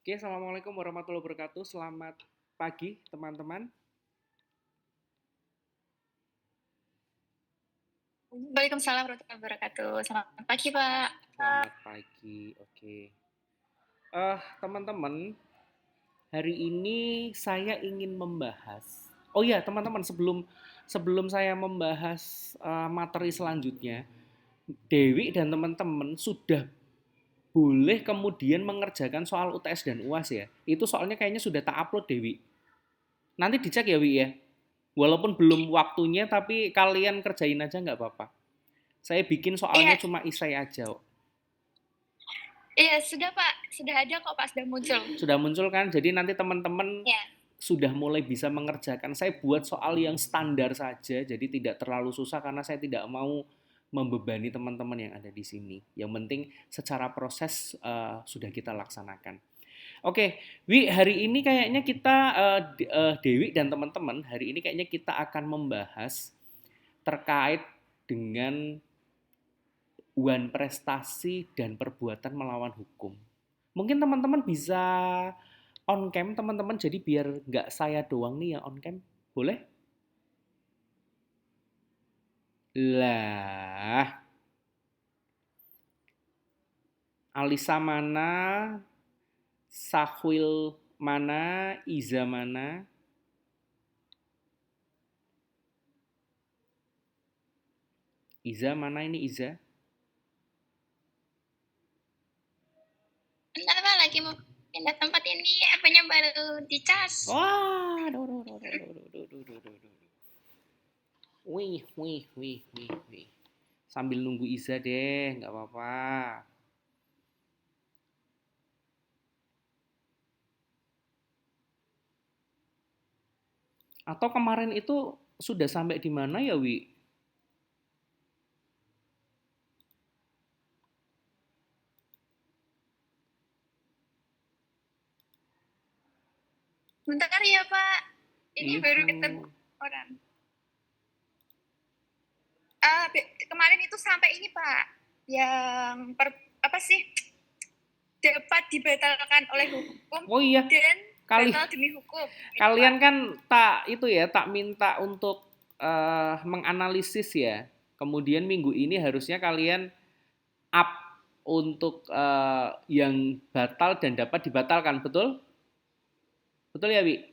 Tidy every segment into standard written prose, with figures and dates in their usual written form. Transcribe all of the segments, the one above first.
Oke, Assalamualaikum warahmatullahi wabarakatuh. Selamat pagi, teman-teman. Waalaikumsalam warahmatullahi wabarakatuh. Selamat pagi, Pak. Selamat pagi. Oke. Teman-teman, hari ini saya ingin membahas. Oh ya, teman-teman, sebelum sebelum saya membahas materi selanjutnya, Dewi dan teman-teman sudah boleh kemudian mengerjakan soal UTS dan UAS ya. Itu soalnya kayaknya sudah tak upload, Dewi. Nanti dicek ya, Wi ya. Walaupun belum waktunya, tapi kalian kerjain aja nggak apa-apa. Saya bikin soalnya Iya, cuma isai aja. iya sudah Pak, sudah ada kok Pak, sudah muncul. Sudah muncul kan? Jadi nanti teman-teman Ya, sudah mulai bisa mengerjakan. Saya buat soal yang standar saja, jadi tidak terlalu susah karena saya tidak mau membebani teman-teman yang ada di sini. Yang penting secara proses sudah kita laksanakan. Oke, Wi, hari ini kayaknya kita Dewi dan teman-teman hari ini kayaknya kita akan membahas terkait dengan prestasi dan perbuatan melawan hukum. Mungkin teman-teman bisa on cam teman-teman, jadi biar nggak saya doang nih yang on cam. Boleh? Lah, Alisa mana? Sahwil mana? Iza mana? Iza mana ini Iza? bentar Pak, lagi mau pindah tempat ini, HP-nya baru dicas. Wah, duh, duh, duh, duh, duh, duh, duh, duh, duh, duh. Wih, wih, wih, wih, wih. Sambil nunggu Iza deh, nggak apa-apa. Atau kemarin itu sudah sampai di mana ya, Wi? Bentar ya Pak, ini baru ketemu Itu. orang. Kemarin itu sampai ini Pak, yang apa sih, dapat dibatalkan oleh hukum Oh iya, dan kali batal demi hukum, gitu Pak. kalian kan tak itu ya, tak minta untuk menganalisis ya. Kemudian minggu ini harusnya kalian up untuk yang batal dan dapat dibatalkan, betul? Betul ya, Wi?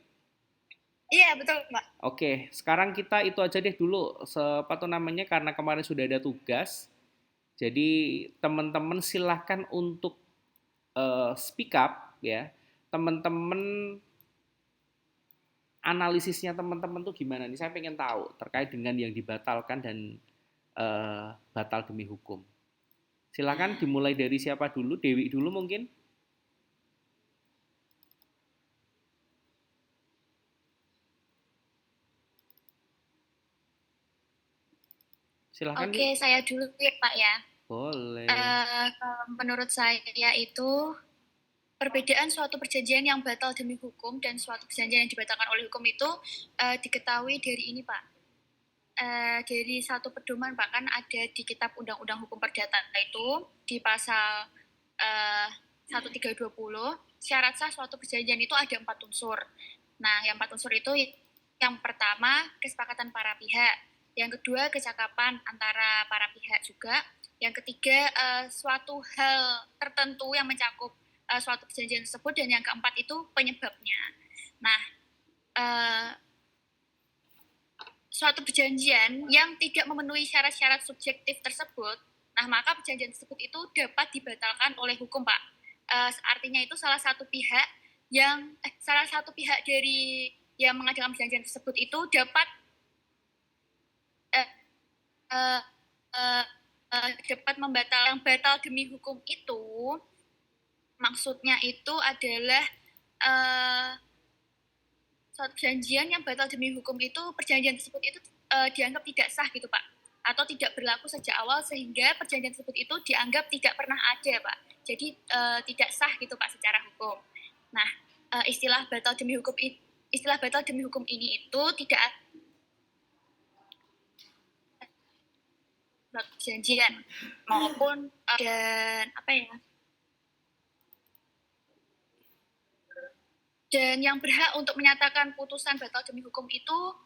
Iya betul Pak. Oke, sekarang kita itu aja deh dulu sepatu namanya karena kemarin sudah ada tugas. Jadi teman-teman silahkan untuk speak up ya. Teman-teman analisisnya teman-teman tuh gimana nih? Saya pengen tahu terkait dengan yang dibatalkan dan batal demi hukum. Silakan dimulai dari siapa dulu? Dewi dulu mungkin. Silakan, Wi. Oke, saya dulu ya Pak ya. Boleh. Menurut saya itu perbedaan suatu perjanjian yang batal demi hukum dan suatu perjanjian yang dibatalkan oleh hukum itu diketahui dari ini Pak. Dari satu pedoman Pak, kan ada di Kitab Undang-Undang Hukum Perdata itu di pasal 1320, syarat sah suatu perjanjian itu ada 4 unsur. Nah, yang 4 unsur itu yang pertama kesepakatan para pihak, yang kedua kecakapan antara para pihak juga, yang ketiga suatu hal tertentu yang mencakup suatu perjanjian tersebut, dan yang keempat itu penyebabnya. Nah, suatu perjanjian yang tidak memenuhi syarat-syarat subjektif tersebut, nah maka perjanjian tersebut itu dapat dibatalkan oleh hukum Pak. Artinya itu salah satu pihak dari yang mengadakan perjanjian tersebut itu dapat uh, uh, uh, dapat membatalkan. Yang batal demi hukum itu maksudnya itu adalah suatu perjanjian yang batal demi hukum itu, perjanjian tersebut itu dianggap tidak sah gitu Pak, atau tidak berlaku sejak awal sehingga perjanjian tersebut itu dianggap tidak pernah ada Pak. Jadi tidak sah gitu Pak secara hukum. Nah, istilah batal demi hukum ini itu tidak ada perjanjian maupun dan apa ya? Dan yang berhak untuk menyatakan putusan batal demi hukum itu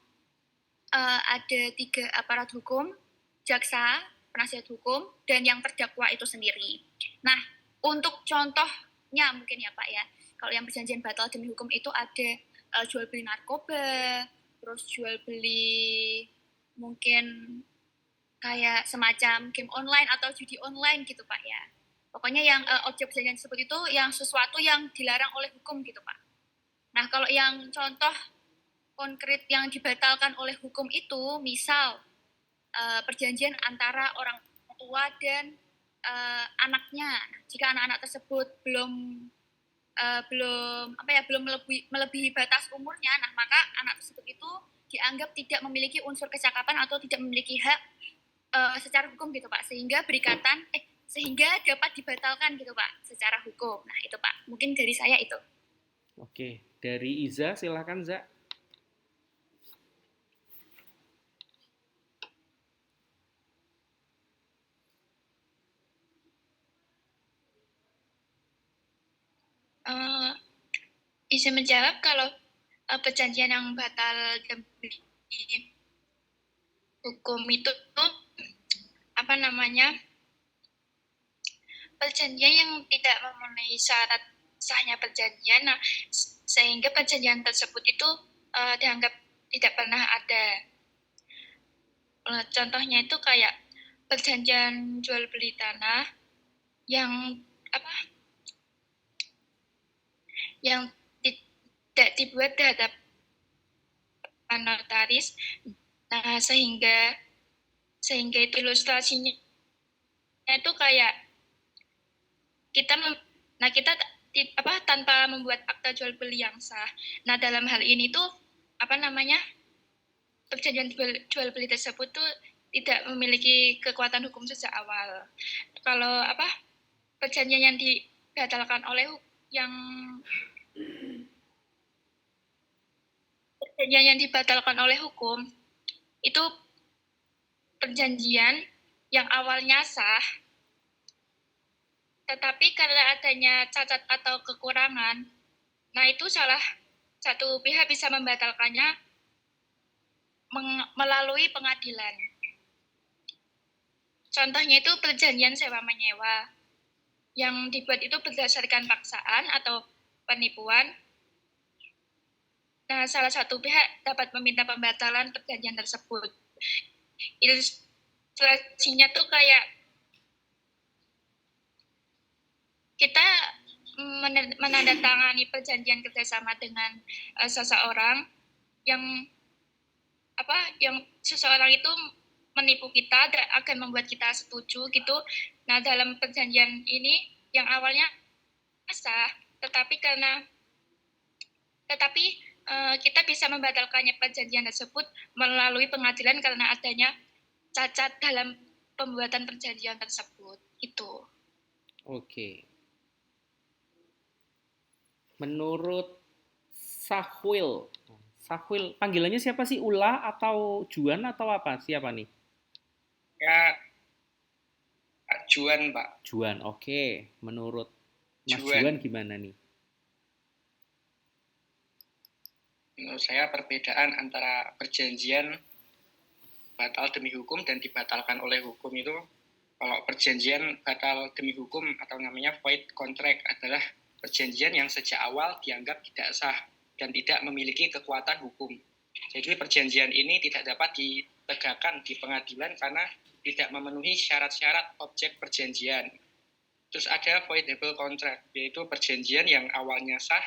ada 3 aparat hukum, jaksa, penasihat hukum, dan yang terdakwa itu sendiri. Nah, untuk contohnya mungkin ya Pak ya, kalau yang perjanjian batal demi hukum itu ada jual beli narkoba, terus jual beli mungkin kayak semacam game online atau judi online gitu Pak ya. Pokoknya yang objek perjanjian tersebut itu yang sesuatu yang dilarang oleh hukum gitu Pak. Nah, kalau yang contoh konkret yang dibatalkan oleh hukum itu, misal perjanjian antara orang tua dan anaknya. Jika anak-anak tersebut belum melebihi batas umurnya, nah maka anak tersebut itu dianggap tidak memiliki unsur kecakapan atau tidak memiliki hak secara hukum gitu Pak, sehingga dapat dibatalkan gitu Pak secara hukum. Nah itu Pak, mungkin dari saya itu. Oke, dari Iza silakan Za. Bisa menjawab kalau perjanjian yang batal demi hukum itu apa namanya, perjanjian yang tidak memenuhi syarat sahnya perjanjian, nah sehingga perjanjian tersebut itu dianggap tidak pernah ada. Contohnya itu kayak perjanjian jual beli tanah yang tidak dibuat terhadap notaris. Nah, sehingga itu ilustrasinya itu kayak kita tanpa membuat akta jual beli yang sah. Nah, dalam hal ini tuh perjanjian jual beli tersebut tuh tidak memiliki kekuatan hukum sejak awal. Kalau perjanjian yang dibatalkan oleh hukum itu perjanjian yang awalnya sah, tetapi karena adanya cacat atau kekurangan, nah itu salah satu pihak bisa membatalkannya melalui pengadilan. Contohnya itu perjanjian sewa-menyewa yang dibuat itu berdasarkan paksaan atau penipuan. Nah, salah satu pihak dapat meminta pembatalan perjanjian tersebut. Ilustrasinya tuh kayak kita menandatangani perjanjian kerjasama dengan seseorang yang seseorang itu menipu kita dan akan membuat kita setuju gitu. Nah, dalam perjanjian ini yang awalnya sah, tetapi kita bisa membatalkannya perjanjian tersebut melalui pengadilan karena adanya cacat dalam pembuatan perjanjian tersebut. Itu. Oke. Menurut Sahwil, panggilannya siapa sih? Ula atau Juan atau apa? Siapa nih? Ya, Juan, Pak. Juan, oke. Menurut Mas Juan gimana nih? Menurut saya perbedaan antara perjanjian batal demi hukum dan dibatalkan oleh hukum itu, kalau perjanjian batal demi hukum atau namanya void contract adalah perjanjian yang sejak awal dianggap tidak sah dan tidak memiliki kekuatan hukum. Jadi perjanjian ini tidak dapat ditegakkan di pengadilan karena tidak memenuhi syarat-syarat objek perjanjian. Terus ada voidable contract, yaitu perjanjian yang awalnya sah,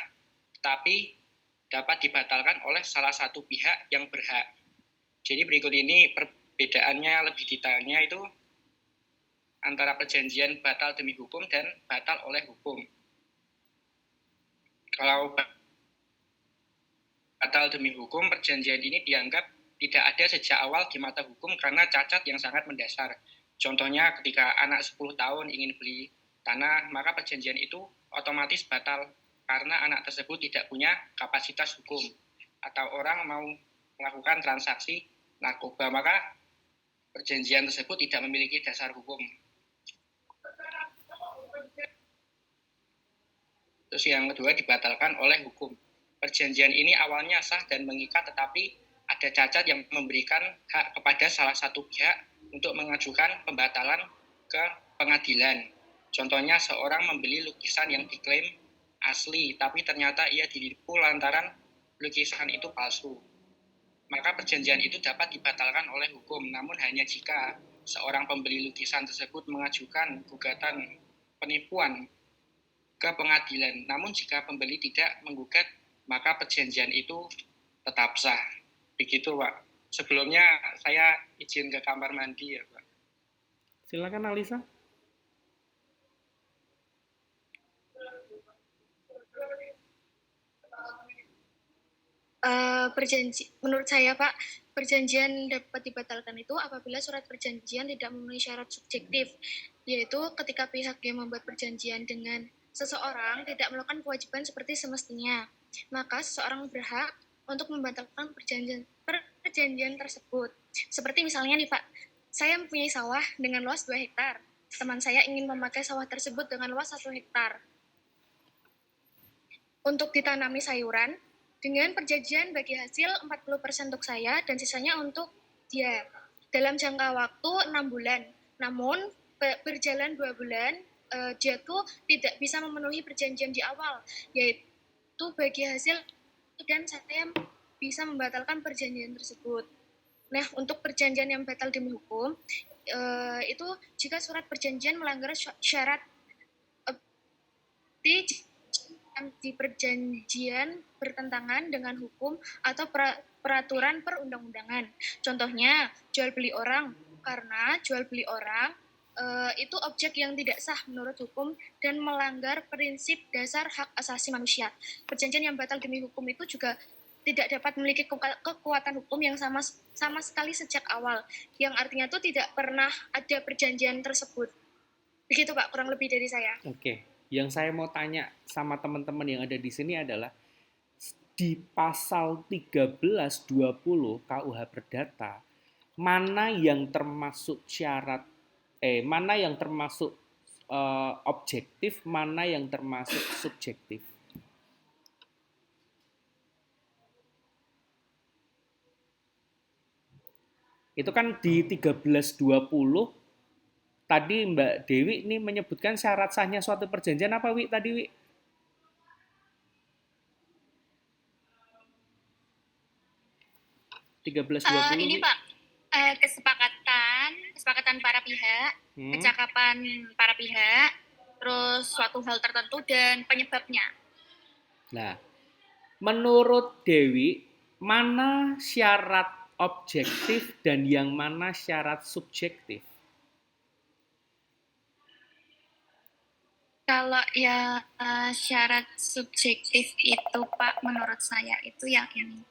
tapi dapat dibatalkan oleh salah satu pihak yang berhak. Jadi berikut ini perbedaannya lebih detailnya itu antara perjanjian batal demi hukum dan batal oleh hukum. Kalau batal demi hukum, perjanjian ini dianggap tidak ada sejak awal di mata hukum karena cacat yang sangat mendasar. Contohnya ketika anak 10 tahun ingin beli tanah, maka perjanjian itu otomatis batal karena anak tersebut tidak punya kapasitas hukum. Atau orang mau melakukan transaksi narkoba, maka perjanjian tersebut tidak memiliki dasar hukum. Terus yang kedua dibatalkan oleh hukum. perjanjian ini awalnya sah dan mengikat, tetapi ada cacat yang memberikan hak kepada salah satu pihak untuk mengajukan pembatalan ke pengadilan. Contohnya seorang membeli lukisan yang diklaim asli, tapi ternyata ia ditipu lantaran lukisan itu palsu. Maka perjanjian itu dapat dibatalkan oleh hukum, namun hanya jika seorang pembeli lukisan tersebut mengajukan gugatan penipuan ke pengadilan. Namun jika pembeli tidak menggugat, maka perjanjian itu tetap sah. Begitu, Pak. Sebelumnya saya izin ke kamar mandi ya, Pak. Silakan Alisa. Menurut saya Pak, perjanjian dapat dibatalkan itu apabila surat perjanjian tidak memenuhi syarat subjektif, yaitu ketika pihak yang membuat perjanjian dengan seseorang tidak melakukan kewajiban seperti semestinya, maka seseorang berhak untuk membatalkan perjanjian tersebut. Seperti misalnya nih Pak, saya mempunyai sawah dengan luas 2 hektar. Teman saya ingin memakai sawah tersebut dengan luas 1 hektar untuk ditanami sayuran, dengan perjanjian bagi hasil 40% untuk saya dan sisanya untuk dia dalam jangka waktu 6 bulan. Namun berjalan 2 bulan dia tuh tidak bisa memenuhi perjanjian di awal, yaitu bagi hasil, dan saya bisa membatalkan perjanjian tersebut. Nah, untuk perjanjian yang batal demi hukum itu jika surat perjanjian melanggar syarat di perjanjian bertentangan dengan hukum atau peraturan perundang-undangan. Contohnya, jual beli orang, karena jual beli orang itu objek yang tidak sah menurut hukum dan melanggar prinsip dasar hak asasi manusia. Perjanjian yang batal demi hukum itu juga tidak dapat memiliki kekuatan hukum yang sama sekali sejak awal, yang artinya itu tidak pernah ada perjanjian tersebut. Begitu Pak, kurang lebih dari saya. Oke. Yang saya mau tanya sama teman-teman yang ada di sini adalah di pasal 1320 KUH Perdata, mana yang termasuk mana yang termasuk objektif, mana yang termasuk subjektif? Itu kan di 1320 tadi Mbak Dewi ini menyebutkan syarat sahnya suatu perjanjian apa, Wi? Tadi, Wi? Ini Pak, kesepakatan para pihak, kecakapan para pihak, terus suatu hal tertentu dan penyebabnya. Nah, menurut Dewi, mana syarat objektif dan yang mana syarat subjektif? Kalau ya syarat subjektif itu Pak, menurut saya itu yang ini.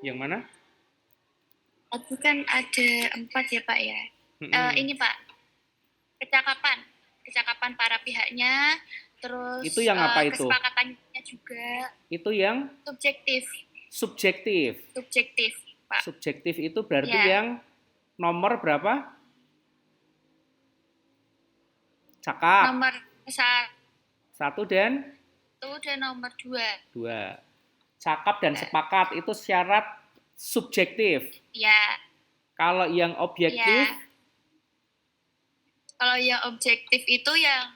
Yang mana? Itu kan ada 4 ya Pak ya. Ini Pak, kecakapan para pihaknya, terus itu yang apa itu? kesepakatannya juga. Itu yang subjektif. Pak. Subjektif itu berarti yang nomor berapa? Cakap. Nomor 1 dan nomor 2. Cakap dan sepakat itu syarat subjektif. Ya. Kalau yang objektif? Ya. Kalau yang objektif itu yang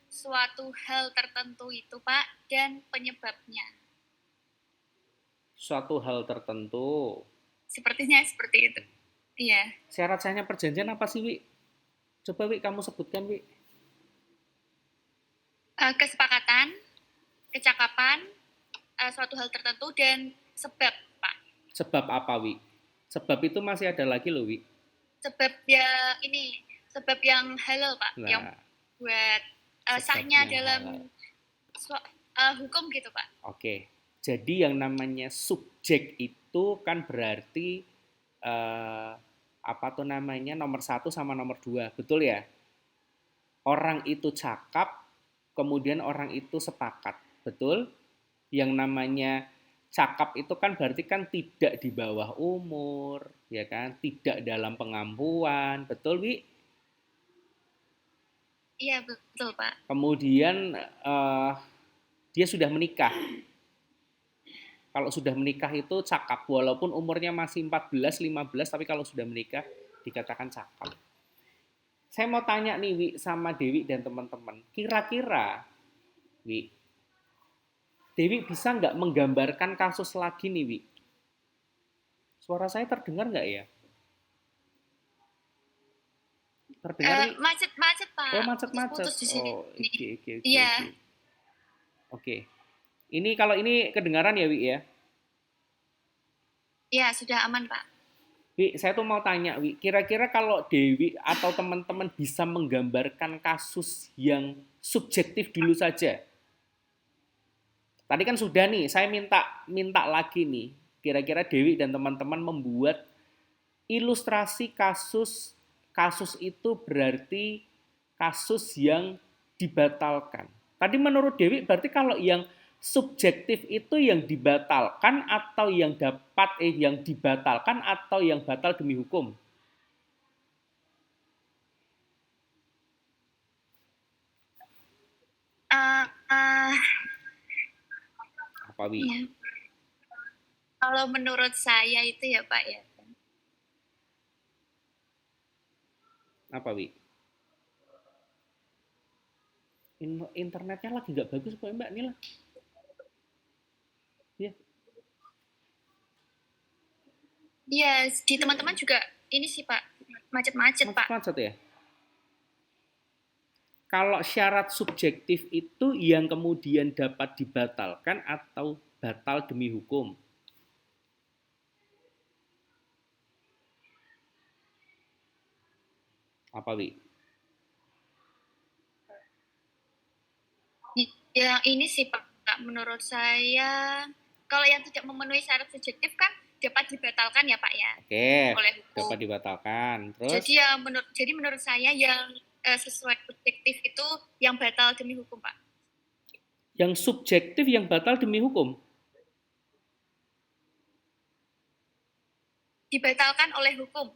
suatu hal tertentu itu Pak dan penyebabnya. Suatu hal tertentu. Sepertinya seperti itu. Iya. Syarat sahnya perjanjian apa sih, Wi? Coba, Wi, kamu sebutkan, Wi. Kesepakatan, kecakapan, suatu hal tertentu, dan sebab, Pak. Sebab apa, Wi? Sebab itu masih ada lagi loh, Wi. Sebab yang halal, Pak. Nah, yang buat sahnya dalam hukum gitu, Pak. Oke. Jadi yang namanya subjek itu kan berarti nomor 1 sama nomor 2, betul ya? Orang itu cakap, kemudian orang itu sepakat, betul? Yang namanya cakap itu kan berarti kan tidak di bawah umur, ya kan? Tidak dalam pengampuan, betul, Wi? Iya, betul, Pak. Kemudian dia sudah menikah. Kalau sudah menikah itu cakap, walaupun umurnya masih 14, 15, tapi kalau sudah menikah dikatakan cakap. Saya mau tanya nih Wi sama Dewi dan teman-teman, kira-kira Wi, Dewi bisa nggak menggambarkan kasus lagi nih Wi? Suara saya terdengar nggak ya? Terdengar Wi? Macet-macet, Oh Pak. macet-macet. Putus-putus di sini. Oh oke oke oke Iya, oke. Oke. Ini kalau ini kedengaran ya Wi ya? iya, sudah aman, Pak. Wi, saya tuh mau tanya, Wi, kira-kira kalau Dewi atau teman-teman bisa menggambarkan kasus yang subjektif dulu saja. Tadi kan sudah nih, saya minta minta lagi nih. Kira-kira Dewi dan teman-teman membuat ilustrasi kasus kasus itu berarti kasus yang dibatalkan. Tadi menurut Dewi berarti kalau yang subjektif itu yang dibatalkan atau yang yang dibatalkan atau yang batal demi hukum? Eh, eh, Apa Wi? iya. Kalau menurut saya itu ya, Pak ya. Apa Wi? Internetnya lagi nggak bagus kok Mbak Nila. Ya, Iya, di teman-teman juga ini sih, Pak. Macet-macet, Pak. macet ya. Kalau syarat subjektif itu yang kemudian dapat dibatalkan atau batal demi hukum. Apa Wi? Yang ini sih, Pak. Menurut saya, kalau yang tidak memenuhi syarat subjektif kan dapat dibatalkan ya, Pak ya, Oke, oleh hukum. dapat dibatalkan. Terus? Jadi menurut saya yang sesuai subjektif itu yang batal demi hukum, Pak. Yang subjektif yang batal demi hukum. Dibatalkan oleh hukum.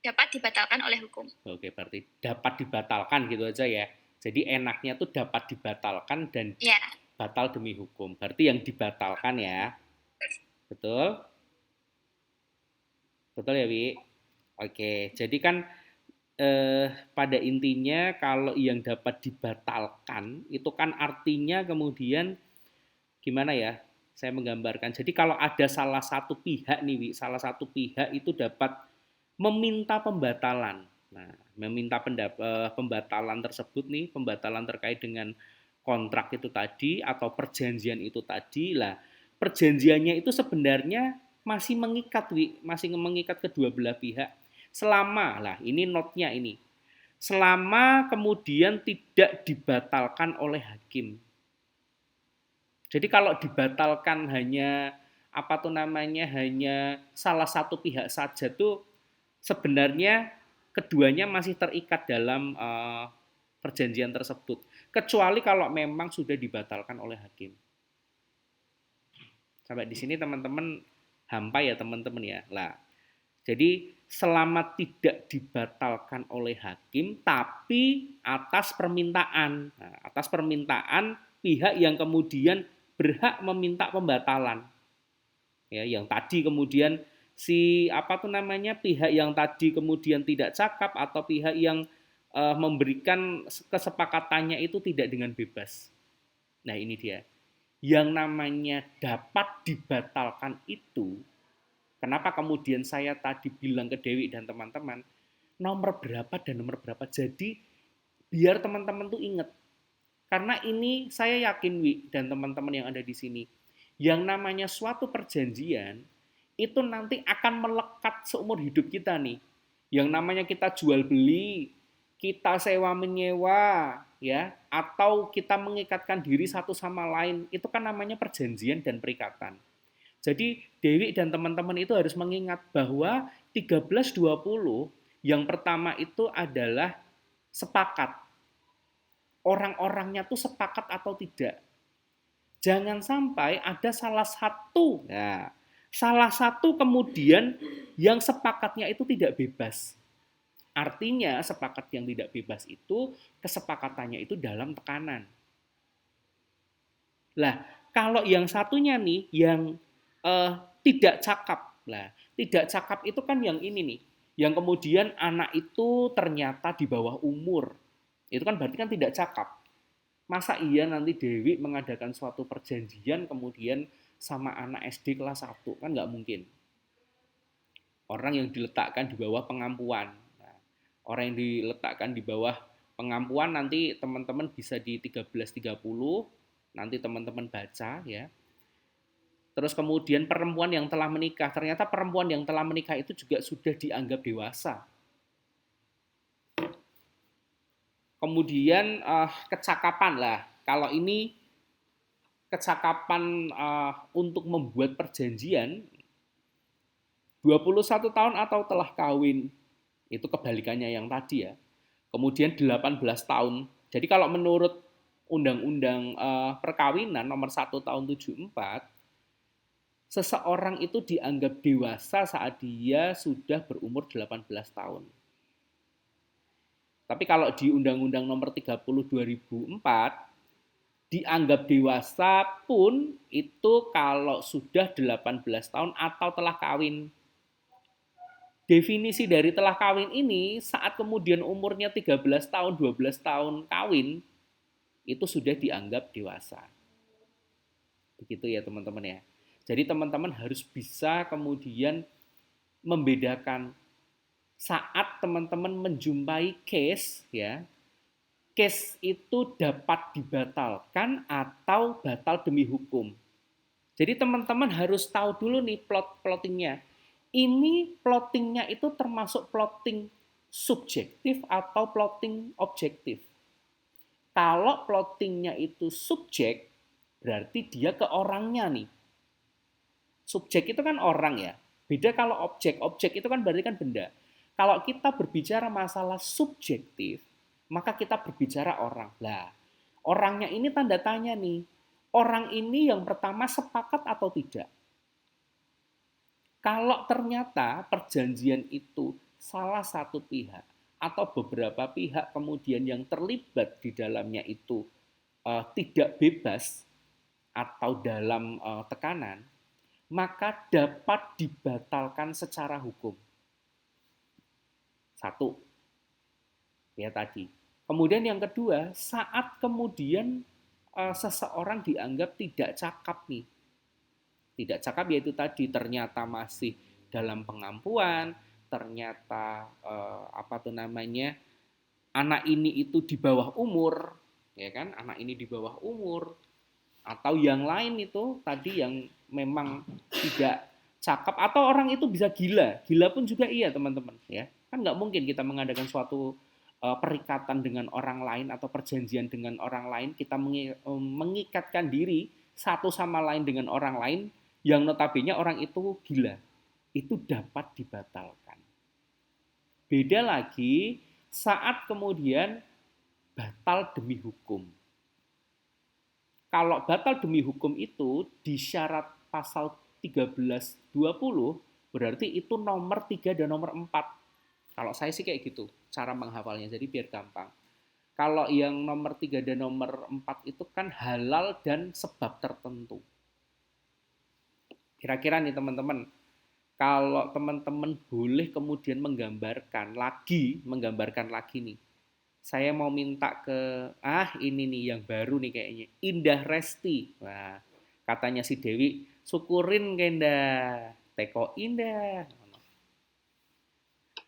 Dapat dibatalkan oleh hukum. Oke, berarti dapat dibatalkan gitu aja ya. Jadi enaknya tuh dapat dibatalkan dan Ya, batal demi hukum. Berarti yang dibatalkan ya. Betul? Betul ya, Wi? Oke, jadi kan pada intinya kalau yang dapat dibatalkan itu kan artinya kemudian gimana ya? Saya menggambarkan. Jadi kalau ada salah satu pihak nih, Wi, salah satu pihak itu dapat meminta pembatalan. Nah, meminta pembatalan tersebut nih, pembatalan terkait dengan kontrak itu tadi atau perjanjian itu tadi lah. Perjanjiannya itu sebenarnya masih mengikat, Wi, masih mengikat kedua belah pihak. Selama lah, ini notnya ini. Selama kemudian tidak dibatalkan oleh hakim. Jadi kalau dibatalkan hanya apa tuh namanya hanya salah satu pihak saja tuh sebenarnya keduanya masih terikat dalam perjanjian tersebut. Kecuali kalau memang sudah dibatalkan oleh hakim. Sampai di sini teman-teman hampa ya teman-teman ya. Lah, jadi selama tidak dibatalkan oleh hakim tapi atas permintaan. Nah, atas permintaan pihak yang kemudian berhak meminta pembatalan. Ya, yang tadi kemudian si apa tuh namanya pihak yang tadi kemudian tidak cakap atau pihak yang memberikan kesepakatannya itu tidak dengan bebas. Nah, ini dia. Yang namanya dapat dibatalkan itu, kenapa kemudian saya tadi bilang ke Dewi dan teman-teman, nomor berapa dan nomor berapa. Jadi biar teman-teman tuh ingat. Karena ini saya yakin Wi dan teman-teman yang ada di sini, yang namanya suatu perjanjian itu nanti akan melekat seumur hidup kita nih. Yang namanya kita jual beli, kita sewa menyewa, ya, atau kita mengikatkan diri satu sama lain, itu kan namanya perjanjian dan perikatan. Jadi Dewi dan teman-teman itu harus mengingat bahwa 1320 yang pertama itu adalah sepakat. Orang-orangnya tuh sepakat atau tidak. Jangan sampai ada salah satu kemudian yang sepakatnya itu tidak bebas. Artinya sepakat yang tidak bebas itu kesepakatannya itu dalam tekanan. Lah, kalau yang satunya nih yang eh, tidak cakap. Lah, tidak cakap itu kan yang ini nih, yang kemudian anak itu ternyata di bawah umur. Itu kan berarti kan tidak cakap. Masa iya nanti Dewi mengadakan suatu perjanjian kemudian sama anak SD kelas 1? Kan nggak mungkin. Orang yang diletakkan di bawah pengampuan. Nah, orang yang diletakkan di bawah pengampuan nanti teman-teman bisa di 1330, nanti teman-teman baca ya. Terus kemudian perempuan yang telah menikah, ternyata perempuan yang telah menikah itu juga sudah dianggap dewasa. Kemudian kecakapan lah. Kalau ini kecakapan untuk membuat perjanjian 21 tahun atau telah kawin, itu kebalikannya yang tadi ya. Kemudian 18 tahun. Jadi kalau menurut Undang-Undang Perkawinan nomor 1 tahun 74, seseorang itu dianggap dewasa saat dia sudah berumur 18 tahun. Tapi kalau di Undang-Undang nomor 30 2004, dianggap dewasa pun itu kalau sudah 18 tahun atau telah kawin. Definisi dari telah kawin ini saat kemudian umurnya 13 tahun, 12 tahun kawin, itu sudah dianggap dewasa. Begitu ya teman-teman ya. Jadi teman-teman harus bisa kemudian membedakan saat teman-teman menjumpai case ya. Case itu dapat dibatalkan atau batal demi hukum. Jadi teman-teman harus tahu dulu nih plottingnya. Ini plottingnya itu termasuk plotting subjektif atau plotting objektif. Kalau plottingnya itu subjek, berarti dia ke orangnya nih. Subjek itu kan orang ya. Beda kalau objek. Objek itu kan berarti kan benda. Kalau kita berbicara masalah subjektif, maka kita berbicara orang. Lah, orangnya ini tanda tanya nih. Orang ini yang pertama sepakat atau tidak? Kalau ternyata perjanjian itu salah satu pihak atau beberapa pihak kemudian yang terlibat di dalamnya itu tidak bebas atau dalam tekanan, maka dapat dibatalkan secara hukum. Satu, ya tadi. Kemudian yang kedua, saat kemudian seseorang dianggap tidak cakap nih, tidak cakap yaitu tadi ternyata masih dalam pengampuan, ternyata anak ini itu di bawah umur, ya kan, anak ini di bawah umur, atau yang lain itu tadi yang memang tidak cakap, atau orang itu bisa gila pun juga iya teman-teman ya, kan nggak mungkin kita mengadakan suatu perikatan dengan orang lain atau perjanjian dengan orang lain, kita mengikatkan diri satu sama lain dengan orang lain yang notabene orang itu gila, itu dapat dibatalkan. Beda lagi saat kemudian batal demi hukum. Kalau batal demi hukum itu di syarat pasal 1320 berarti itu nomor 3 dan nomor 4. Kalau saya sih kayak gitu cara menghafalnya, jadi biar gampang. Kalau yang nomor 3 dan nomor 4 itu kan halal dan sebab tertentu. Kira-kira nih teman-teman, kalau teman-teman boleh kemudian menggambarkan lagi nih. Saya mau minta ke, ini nih yang baru nih kayaknya, Indah Resti. Wah, katanya si Dewi, syukurin kenda, teko Indah.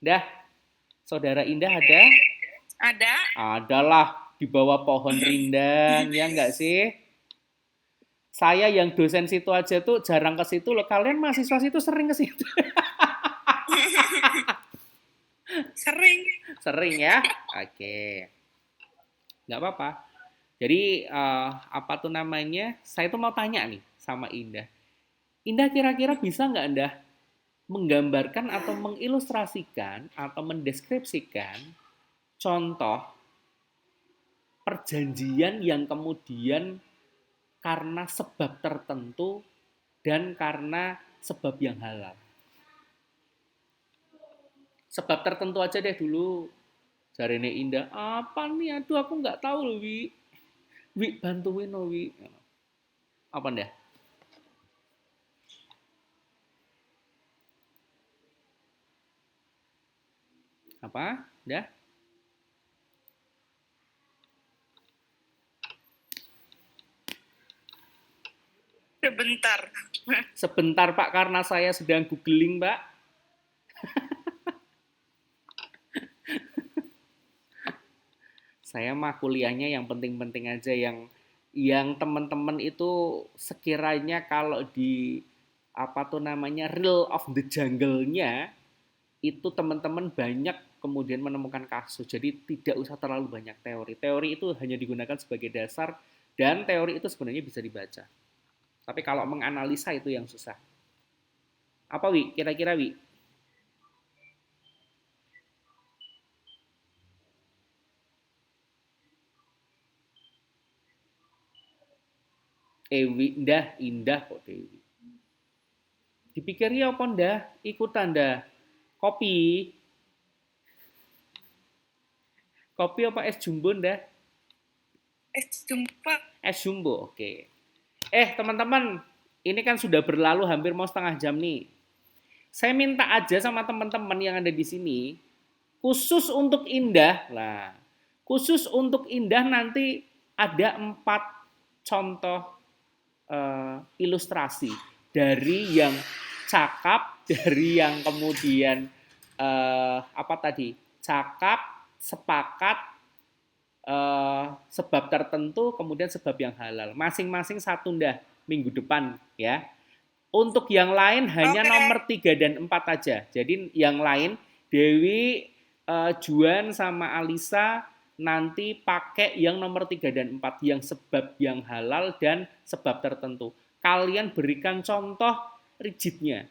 Dah, saudara Indah ada? Ada. Adalah di bawah pohon rindang, ya enggak sih? Saya yang dosen situ aja tuh jarang ke situ loh. Kalian mahasiswa situ sering ke situ? Sering. Sering ya? Oke. Nggak apa-apa. Jadi saya tuh mau tanya nih sama Indah. Indah kira-kira bisa nggak Indah menggambarkan atau mengilustrasikan atau mendeskripsikan contoh perjanjian yang kemudian karena sebab tertentu dan karena sebab yang halal. Sebab tertentu aja deh dulu. Jarene Indah, apa nih? Aduh, aku nggak tahu loh, Wi. Wi, bantuin loh, Wi. Apa dah? Apa? Dah? Sebentar. Sebentar, Pak, karena saya sedang googling, Pak. Saya mah kuliahnya yang penting-penting aja, yang teman-teman itu sekiranya kalau di apa tuh namanya real of the jungle-nya itu teman-teman banyak kemudian menemukan kasus. Jadi tidak usah terlalu banyak teori. Teori itu hanya digunakan sebagai dasar dan teori itu sebenarnya bisa dibaca. Tapi kalau menganalisa itu yang susah. Apa Wi? Kira-kira Wi? Ewi, indah kok Dewi. Dipikir ya apa ndah? Ikutan dah. Kopi. Kopi apa es jumbo ndah? Jumpa. Es jumbo, oke. Teman-teman, ini kan sudah berlalu hampir mau setengah jam nih. Saya minta aja sama teman-teman yang ada di sini, khusus untuk Indah, lah. Khusus untuk Indah nanti ada 4 contoh ilustrasi dari yang cakap, dari yang kemudian apa tadi? Cakap, sepakat, sebab tertentu, kemudian sebab yang halal. Masing-masing satu ndah minggu depan ya. Untuk yang lain hanya nomor 3 dan 4 aja. Jadi yang lain Dewi, Juan sama Alisa nanti pakai yang nomor 3 dan 4 yang sebab yang halal dan sebab tertentu. Kalian berikan contoh rigidnya.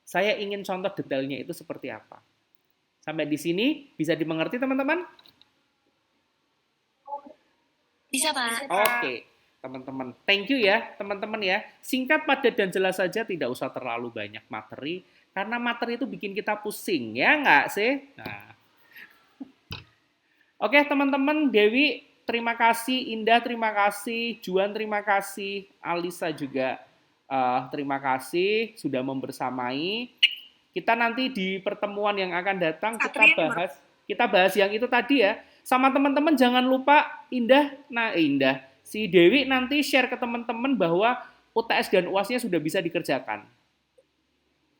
Saya ingin contoh detailnya itu seperti apa. Sampai di sini bisa dimengerti teman-teman? Bisa, Pak. Oke, teman-teman. Thank you ya, teman-teman ya. Singkat, padat, dan jelas saja, tidak usah terlalu banyak materi. Karena materi itu bikin kita pusing, ya nggak sih? Nah. Oke, teman-teman. Dewi, terima kasih. Indah, terima kasih. Juan, terima kasih. Alisa juga terima kasih sudah membersamai. Kita nanti di pertemuan yang akan datang kita bahas yang itu tadi ya. Sama teman-teman jangan lupa Indah, si Dewi nanti share ke teman-teman bahwa UTS dan UAS-nya sudah bisa dikerjakan.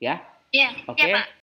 Ya? Iya, Oke. Pak.